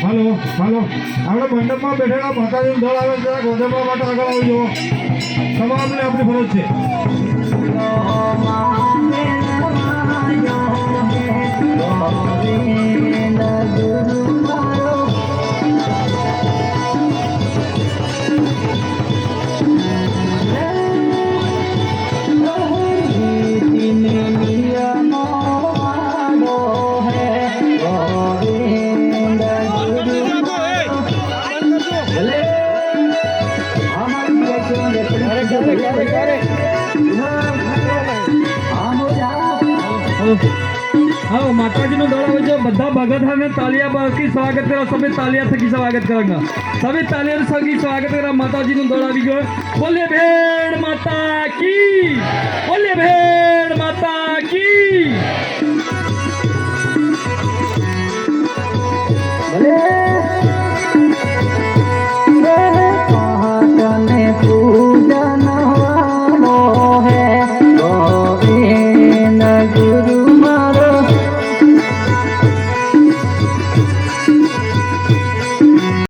હાલો હાલો આપણે મંડપમાં બેઠેલા માતાજીનું દળ આવે જરા ગોધરા માટે આગળ આવી જવો તમામને આપણી ફરજ છે हाँ माताजी नो दौड़ा हो बधा भगत हमें तालिया की स्वागत करा सभी तालिया थकी स्वागत करेंगे सभी तालिया थकी स्वागत करा माताजी नो दौड़ा भी गयो बोले भेड़ माता की